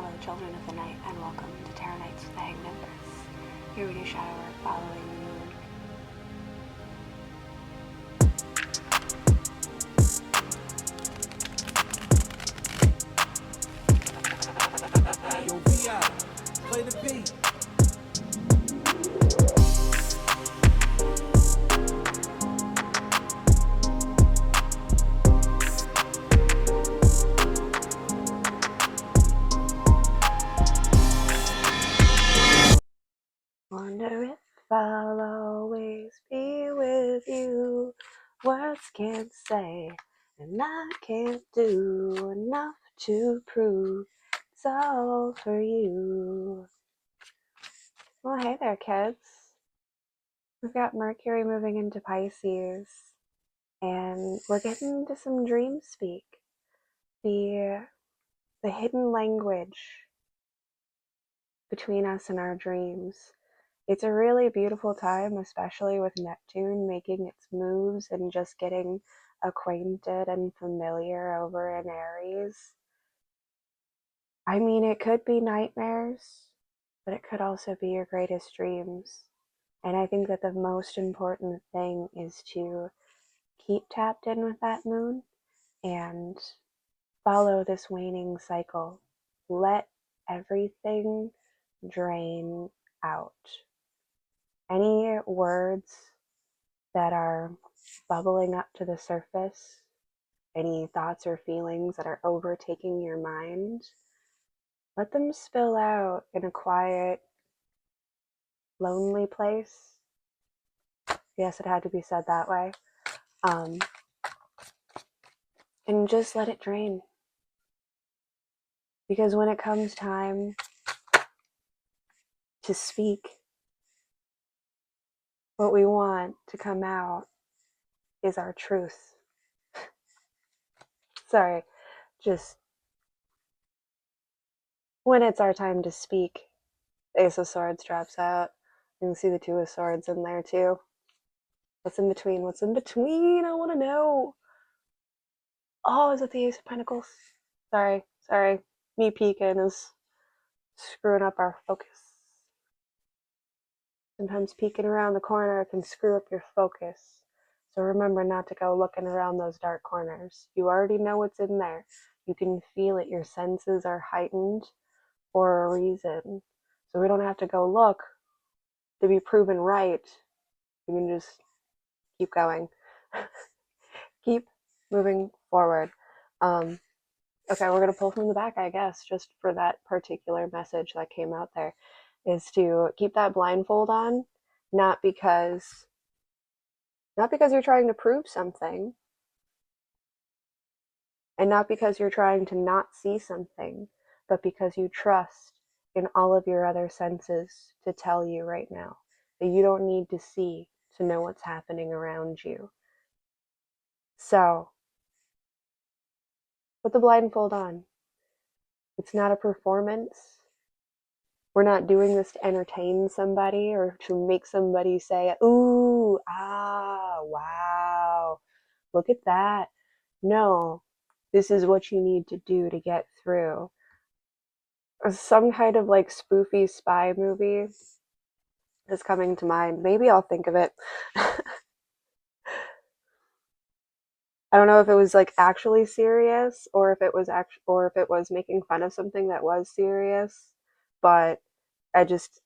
Hello, children of the night, and welcome to Tarot Nights with the Hanged Empress. Here we do shadow work following the moon. Yo, VI, play the beat. Wonder if I'll always be with you. Words can't say, and I can't do enough to prove it's all for you. Well, hey there, kids. We've got Mercury moving into Pisces, and we're getting into some Dreamspeak, the hidden language between us and our dreams. It's a really beautiful time, especially with Neptune making its moves and just getting acquainted and familiar over in Aries. I mean, it could be nightmares, but it could also be your greatest dreams. And I think that the most important thing is to keep tapped in with that moon and follow this waning cycle. Let everything drain out. Any words that are bubbling up to the surface, any thoughts or feelings that are overtaking your mind, let them spill out in a quiet, lonely place. Yes, it had to be said that way. And just let it drain. Because when it comes time to speak, what we want to come out is our truth. Sorry, just when it's our time to speak, Ace of Swords drops out. You can see the Two of Swords in there too. What's in between? What's in between? I want to know. Oh, is it the Ace of Pentacles? Sorry. Me peeking is screwing up our focus. Sometimes peeking around the corner can screw up your focus. So remember not to go looking around those dark corners. You already know what's in there. You can feel it. Your senses are heightened for a reason. So we don't have to go look to be proven right. We can just keep going. Keep moving forward. Okay, we're going to pull from the back, I guess, just for that particular message that came out there, is to keep that blindfold on, not because you're trying to prove something, and not because you're trying to not see something, but because you trust in all of your other senses to tell you right now that you don't need to see to know what's happening around you. So, put the blindfold on. It's not a performance. We're not doing this to entertain somebody or to make somebody say, ooh, ah, wow, look at that. No, this is what you need to do to get through. Some kind of like spoofy spy movie is coming to mind. Maybe I'll think of it. I don't know if it was like actually serious or if it was making fun of something that was serious, but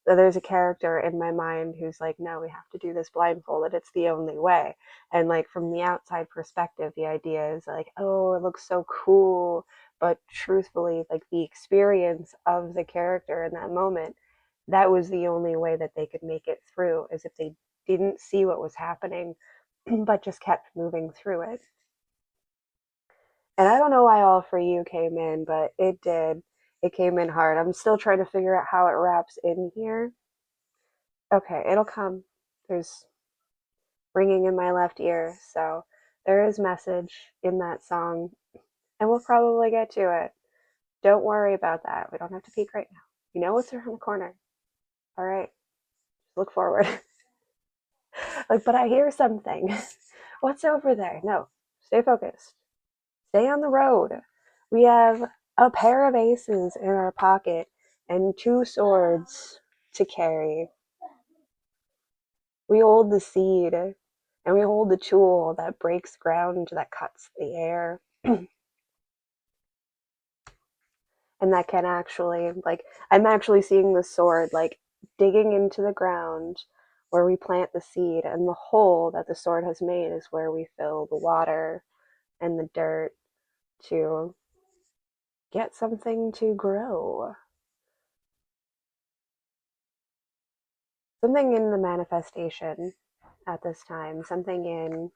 there's a character in my mind who's like, no, we have to do this blindfolded. It's the only way. And like from the outside perspective, the idea is like, oh, it looks so cool. But truthfully, like the experience of the character in that moment, that was the only way that they could make it through, is if they didn't see what was happening, but just kept moving through it. And I don't know why All For You came in, but it did. It came in hard. I'm still trying to figure out how it wraps in here. Okay, it'll come. There's ringing in my left ear, so there is message in that song, and we'll probably get to it. Don't worry about that. We don't have to peek right now. You know what's around the corner. All right, look forward. Like, but I hear something. What's over there? No, stay focused. Stay on the road. We have a pair of aces in our pocket and two swords to carry. We hold the seed and we hold the tool that breaks ground, that cuts the air, and that can actually, like, I'm actually seeing the sword, like, digging into the ground where we plant the seed, and the hole that the sword has made is where we fill the water and the dirt to get something to grow. Something in the manifestation at this time, something in,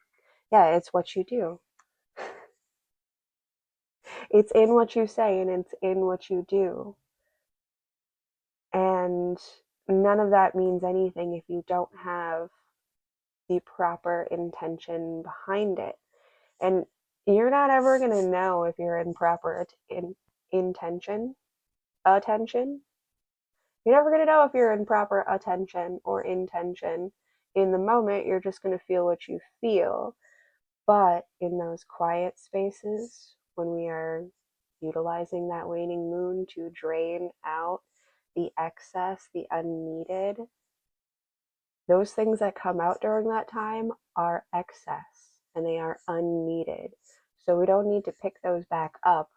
yeah, it's what you do. It's in what you say and it's in what you do. And none of that means anything if you don't have the proper intention behind it. And you're not ever going to know if you're in proper intention, attention. You're never going to know if you're in proper attention or intention. In the moment, you're just going to feel what you feel. But in those quiet spaces, when we are utilizing that waning moon to drain out the excess, the unneeded, those things that come out during that time are excess and they are unneeded. So we don't need to pick those back up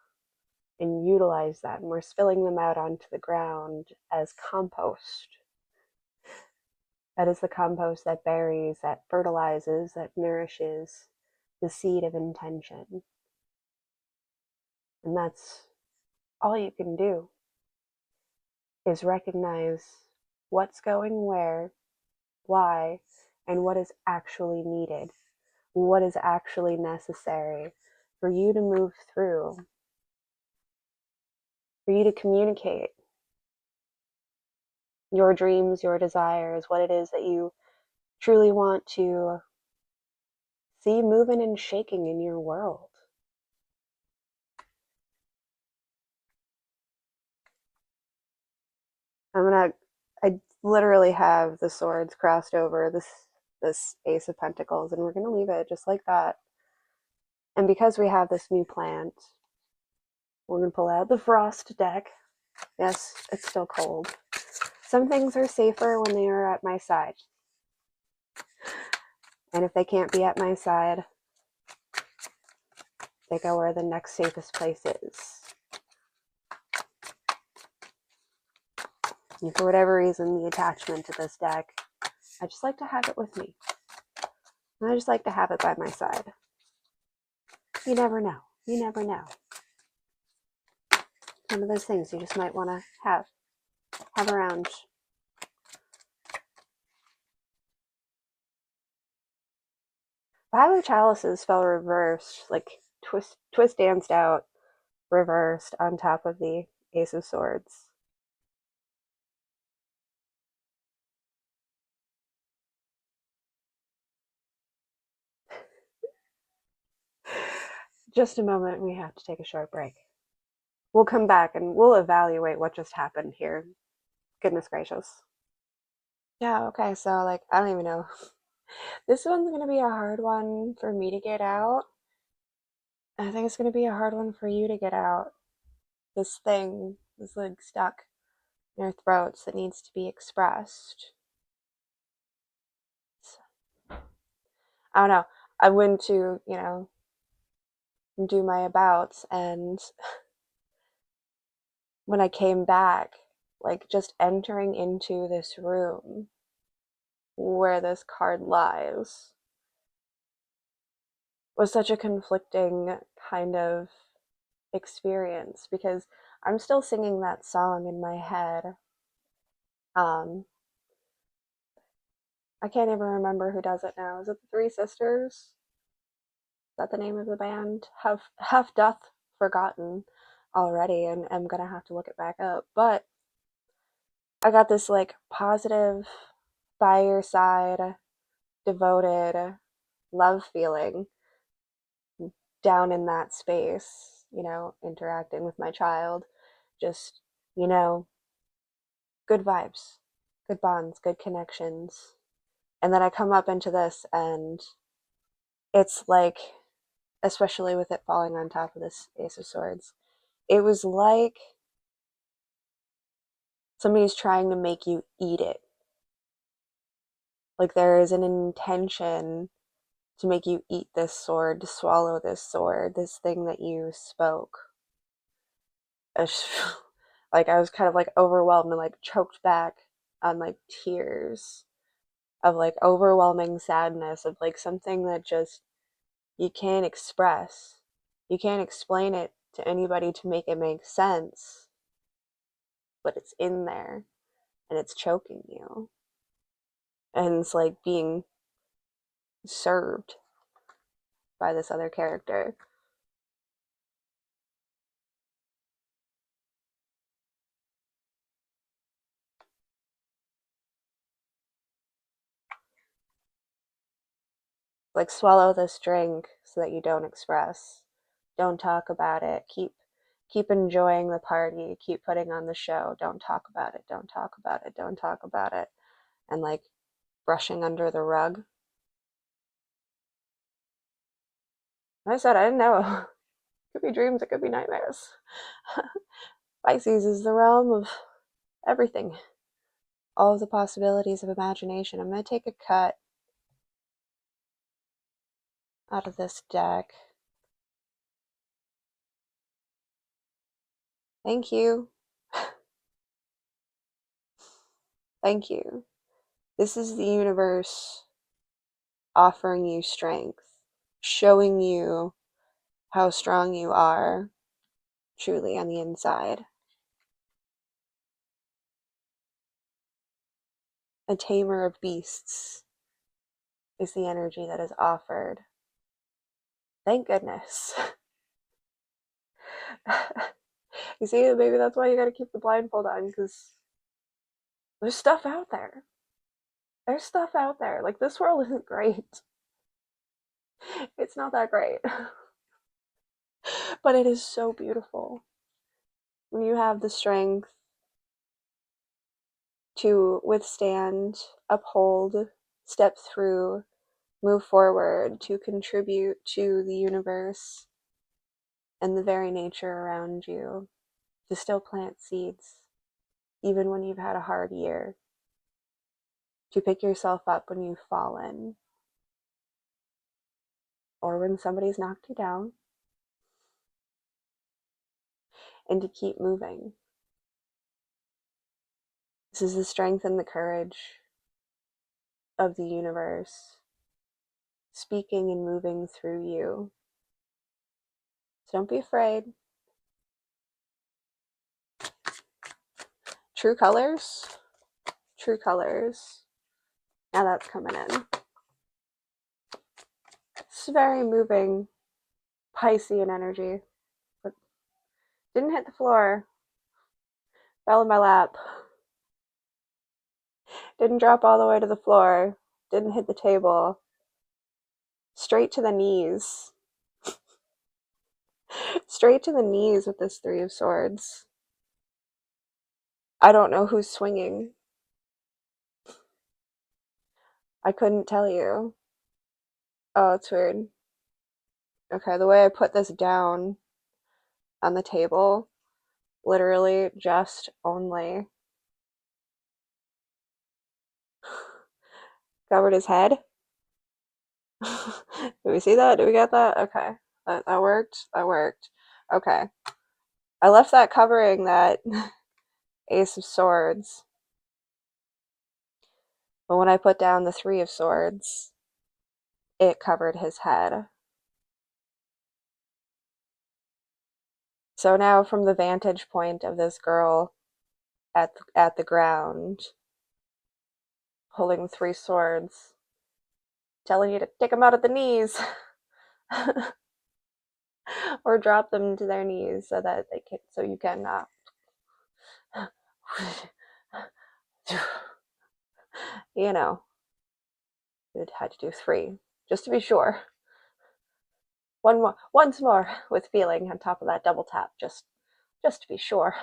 and utilize them. We're spilling them out onto the ground as compost. That is the compost that buries, that fertilizes, that nourishes the seed of intention. And that's all you can do, is recognize what's going where, why, and what is actually needed, what is actually necessary for you to move through, for you to communicate your dreams, your desires, what it is that you truly want to see moving and shaking in your world. I literally have the swords crossed over this Ace of Pentacles, and we're gonna leave it just like that. And because we have this new plant, we're gonna pull out the Frost deck. Yes, it's still cold. Some things are safer when they are at my side. And if they can't be at my side, they go where the next safest place is. And for whatever reason, the attachment to this deck, I just like to have it with me. And I just like to have it by my side. You never know. You never know. One of those things you just might want to have around. Five of Chalices fell reversed, like twist danced out, reversed on top of the Ace of Swords. Just a moment, we have to take a short break. We'll come back and we'll evaluate what just happened here. Goodness gracious. Yeah, okay, so like, I don't even know. This one's gonna be a hard one for me to get out. I think it's gonna be a hard one for you to get out. This thing is like stuck in our throats that needs to be expressed. I don't know. I went to, do my abouts, and when I came back, like just entering into this room where this card lies was such a conflicting kind of experience, because I'm still singing that song in my head. Um, I can't even remember who does it now. Is it the Three Sisters? Is that the name of the band? Have doth forgotten already, and I'm gonna have to look it back up. But I got this like positive, by your side, devoted love feeling down in that space, interacting with my child. Just, you know, good vibes, good bonds, good connections. And then I come up into this, and it's like, especially with it falling on top of this Ace of Swords, it was like somebody's trying to make you eat it. Like there is an intention to make you eat this sword, to swallow this sword, this thing that you spoke. Like I was kind of like overwhelmed and like choked back on like tears of like overwhelming sadness of like something that just you can't express. You can't explain it to anybody to make it make sense, but it's in there and it's choking you. And it's like being served by this other character. Like swallow this drink so that you don't express. Don't talk about it. Keep enjoying the party. Keep putting on the show. Don't talk about it. Don't talk about it. Don't talk about it. And like brushing under the rug. I said I didn't know. It could be dreams, it could be nightmares. Pisces is the realm of everything. All of the possibilities of imagination. I'm going to take a cut out of this deck. Thank you. Thank you. This is the universe offering you strength, showing you how strong you are truly on the inside. A tamer of beasts is the energy that is offered. Thank goodness. You see, maybe that's why you gotta keep the blindfold on, because there's stuff out there. There's stuff out there. Like, this world isn't great. It's not that great. But it is so beautiful when you have the strength to withstand, uphold, step through, move forward, to contribute to the universe and the very nature around you, to still plant seeds, even when you've had a hard year, to pick yourself up when you've fallen, or when somebody's knocked you down, and to keep moving. This is the strength and the courage of the universe speaking and moving through you. So don't be afraid. True colors. True colors. Now that's coming in. It's very moving Piscean energy. But didn't hit the floor. Fell in my lap. Didn't drop all the way to the floor. Didn't hit the table. Straight to the knees. Straight to the knees with this Three of Swords. I don't know who's swinging. I couldn't tell you. Oh, it's weird. Okay, the way I put this down on the table, literally just only covered his head. Do we see that? Do we get that? Okay. That worked. That worked. Okay. I left that covering that Ace of Swords. But when I put down the Three of Swords, it covered his head. So now, from the vantage point of this girl at the ground, holding three swords, telling you to take them out at the knees, or drop them to their knees so that so you can, you know, you had to do three just to be sure. Once more with feeling on top of that double tap, just to be sure.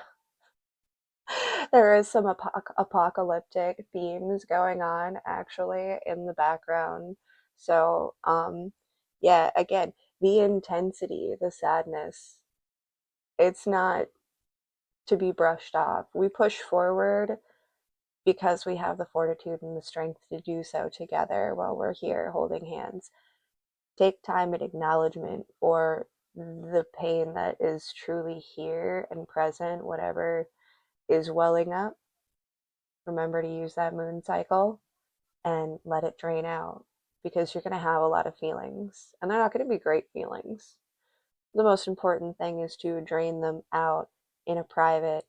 There is some apocalyptic themes going on actually in the background. So, yeah, again, the intensity, the sadness, It's not to be brushed off. We push forward because we have the fortitude and the strength to do so together while we're here holding hands. Take time and acknowledgement for the pain that is truly here and present, whatever is welling up. Remember to use that moon cycle and let it drain out, because you're going to have a lot of feelings and they're not going to be great feelings. The most important thing is to drain them out in a private,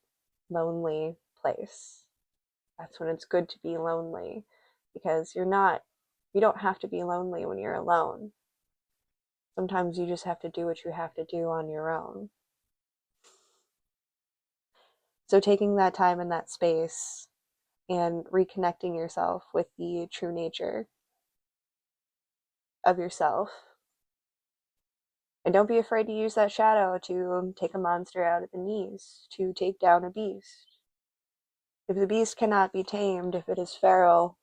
lonely place. That's when it's good to be lonely, because you don't have to be lonely when you're alone. Sometimes you just have to do what you have to do on your own. So taking that time and that space and reconnecting yourself with the true nature of yourself. And don't be afraid to use that shadow to take a monster out at the knees, to take down a beast. If the beast cannot be tamed, if it is feral,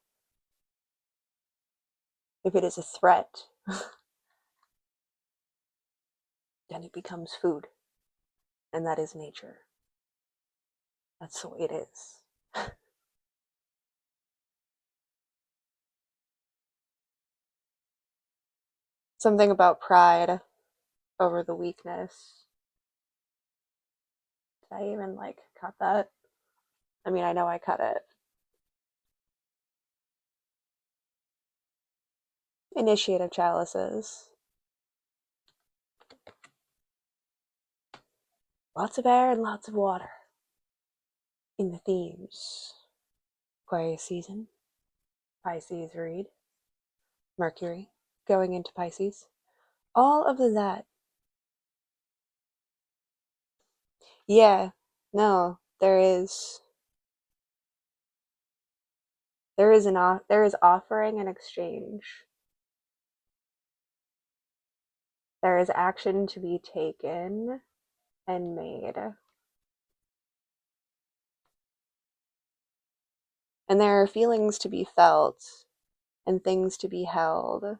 if it is a threat, then it becomes food. And that is nature. That's the way it is. Something about pride over the weakness. Did I even cut that? I mean, I know I cut it. Initiative chalices. Lots of air and lots of water in the themes. Aquarius season, Pisces read, Mercury going into Pisces. All of that. Yeah, no, there is offering and exchange. There is action to be taken and made. And there are feelings to be felt and things to be held.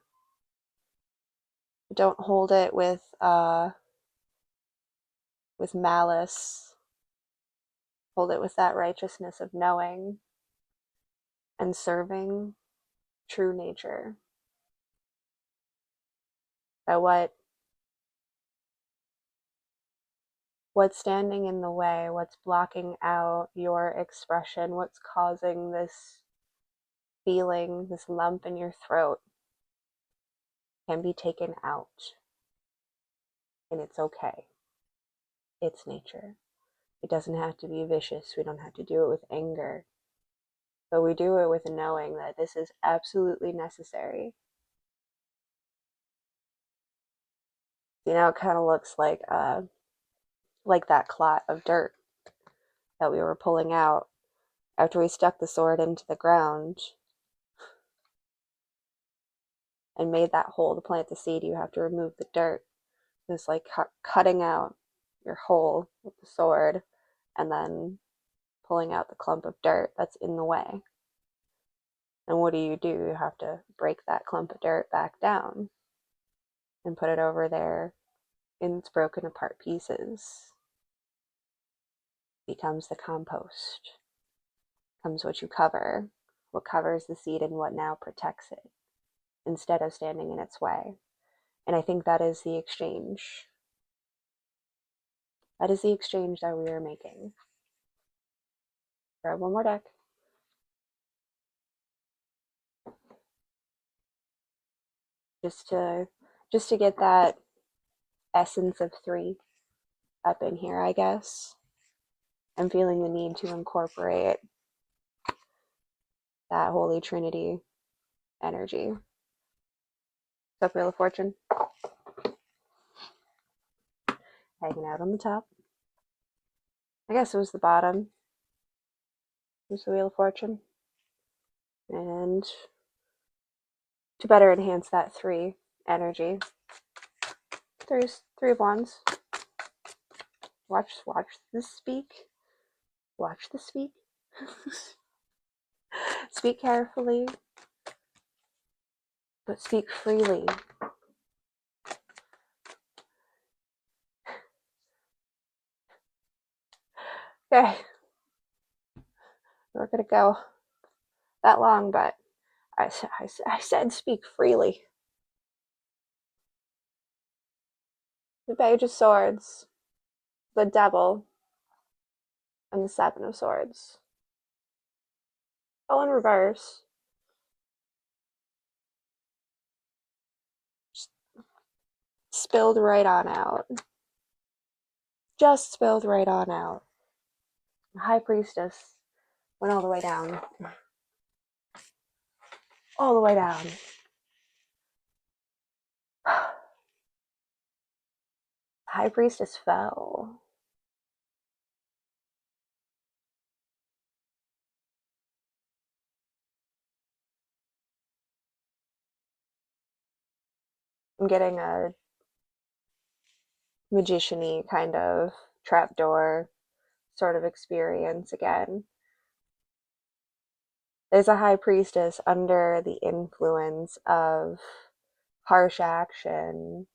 Don't hold it with malice. Hold it with that righteousness of knowing and serving true nature. That what's standing in the way, what's blocking out your expression, what's causing this feeling, this lump in your throat, can be taken out. And it's okay. It's nature. It doesn't have to be vicious. We don't have to do it with anger. But we do it with knowing that this is absolutely necessary. You know, it kind of looks like that clot of dirt that we were pulling out after we stuck the sword into the ground and made that hole to plant the seed. You have to remove the dirt. It's like cutting out your hole with the sword and then pulling out the clump of dirt that's in the way. And what do? You have to break that clump of dirt back down and put it over there in its broken apart pieces. Becomes the compost. Comes what you cover, what covers the seed and what now protects it, instead of standing in its way. And I think that is the exchange. That is the exchange that we are making. Grab one more deck. Just to get that essence of three up in here, I guess. I'm feeling the need to incorporate that Holy Trinity energy. So Wheel of Fortune, hanging out on the top. I guess it was the bottom. It was the Wheel of Fortune. And to better enhance that three energy, three of wands. Watch this speak. Watch the speak. Speak carefully, but speak freely. Okay, we're gonna go that long, but I said speak freely. The Page of Swords, the Devil, and the Seven of Swords. All in reverse. Just spilled right on out. Just spilled right on out. The High Priestess went all the way down. All the way down. High Priestess fell. I'm getting a magician-y kind of trapdoor sort of experience again. There's a high priestess under the influence of harsh action,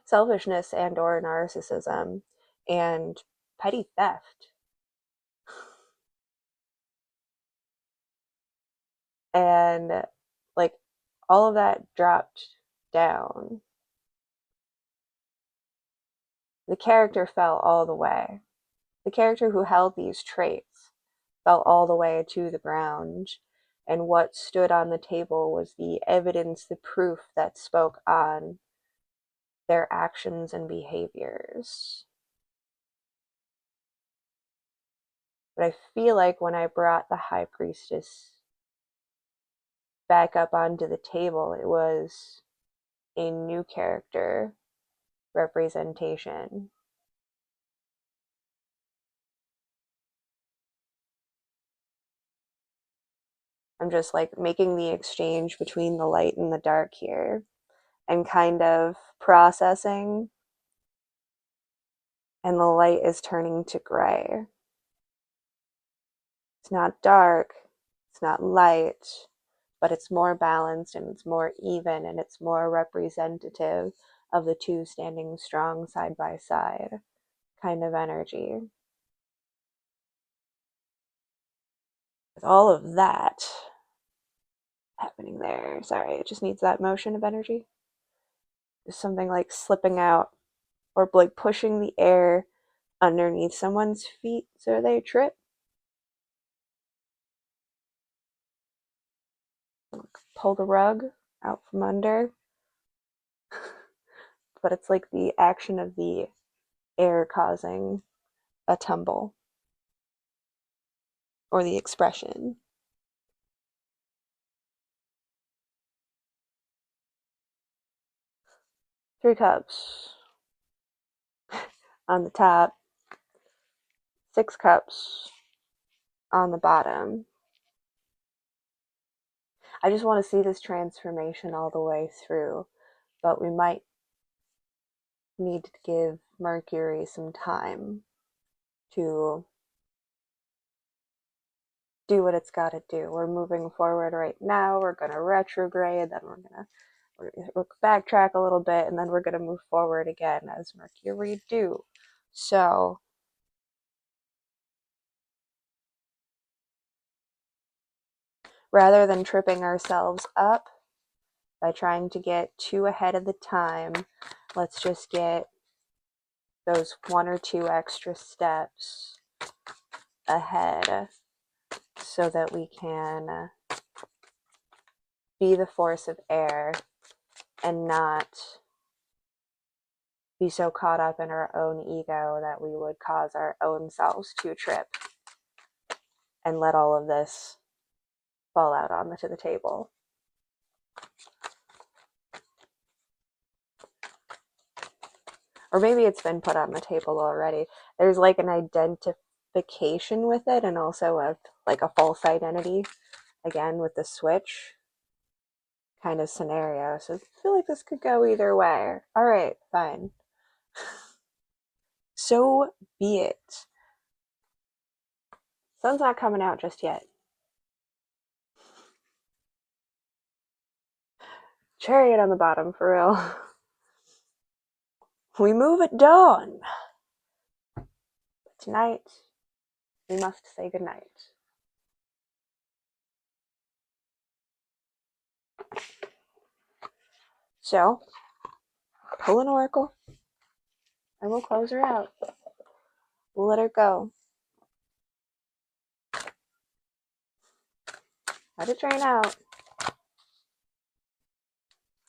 selfishness and or narcissism, and petty theft. And like all of that dropped down. The character fell all the way. The character who held these traits fell all the way to the ground. And what stood on the table was the evidence, the proof that spoke on their actions and behaviors. But I feel like when I brought the high priestess back up onto the table, it was a new character representation. I'm just like making the exchange between the light and the dark here and kind of processing, and the light is turning to gray. It's not dark, it's not light, but it's more balanced and it's more even and it's more representative of the two standing strong side by side kind of energy. With all of that happening there, sorry, it just needs that motion of energy. There's something like slipping out or like pushing the air underneath someone's feet so they trip. Pull the rug out from under. But it's like the action of the air causing a tumble or the expression. Three cups on the top, 6 cups on the bottom. I just want to see this transformation all the way through, but we might need to give Mercury some time to do what it's got to do. We're moving forward right now. We're going to retrograde, then we're backtrack a little bit, and then we're going to move forward again as Mercury do. So rather than tripping ourselves up by trying to get too ahead of the time, let's just get those 1 or 2 extra steps ahead so that we can be the force of air and not be so caught up in our own ego that we would cause our own selves to trip and let all of this fall out onto the table. Or maybe it's been put on the table already. There's like an identification with it and also like a false identity, again with the switch kind of scenario. So I feel like this could go either way. All right, fine. So be it. Sun's not coming out just yet. Chariot on the bottom, for real. We move at dawn. But tonight, we must say goodnight. So, pull an oracle, and we'll close her out. We'll let her go. Let it drain out.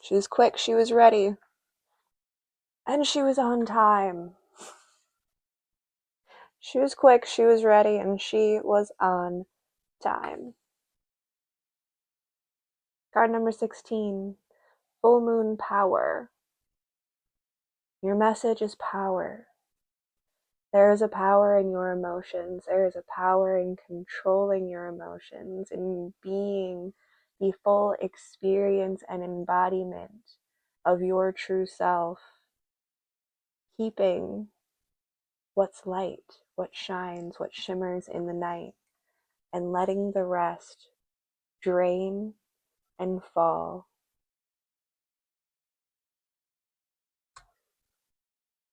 She was quick, she was ready, and she was on time. She was quick, she was ready, and she was on time. Card number 16, Full Moon Power. Your message is power. There is a power in your emotions. There is a power in controlling your emotions, in being the full experience and embodiment of your true self, keeping what's light, what shines, what shimmers in the night, and letting the rest drain and fall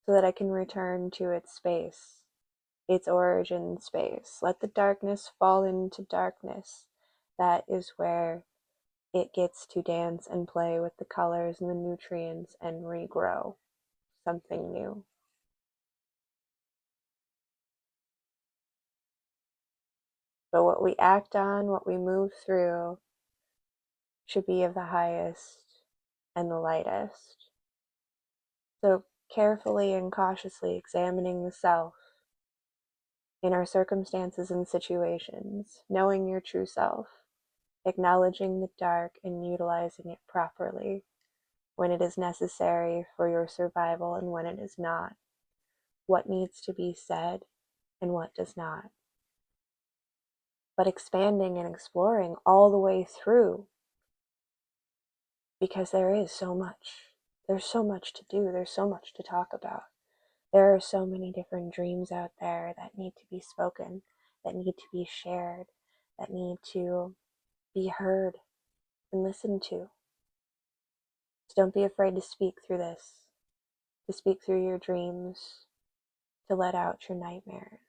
so that I can return to its space, its origin space. Let the darkness fall into darkness. That is where it gets to dance and play with the colors and the nutrients and regrow something new. But what we act on, what we move through, should be of the highest and the lightest. So carefully and cautiously examining the self in our circumstances and situations, knowing your true self, acknowledging the dark and utilizing it properly when it is necessary for your survival and when it is not, what needs to be said and what does not. But expanding and exploring all the way through, because there is so much. There's so much to do. There's so much to talk about. There are so many different dreams out there that need to be spoken, that need to be shared, that need to be heard and listened to. So don't be afraid to speak through this, to speak through your dreams, to let out your nightmares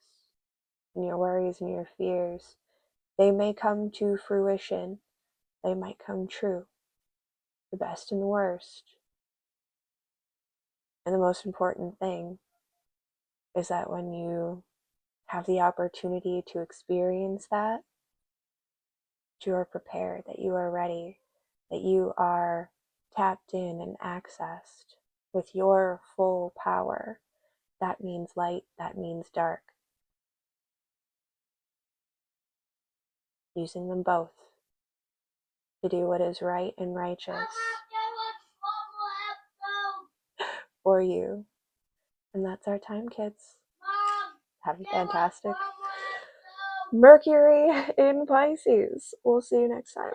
and your worries and your fears. They may come to fruition. They might come true. The best and the worst. And the most important thing is that when you have the opportunity to experience that you are prepared, that you are ready, that you are tapped in and accessed with your full power. That means light, that means dark. Using them both to do what is right and righteous for you. And that's our time, kids. Have a fantastic Mercury in Pisces. We'll see you next time.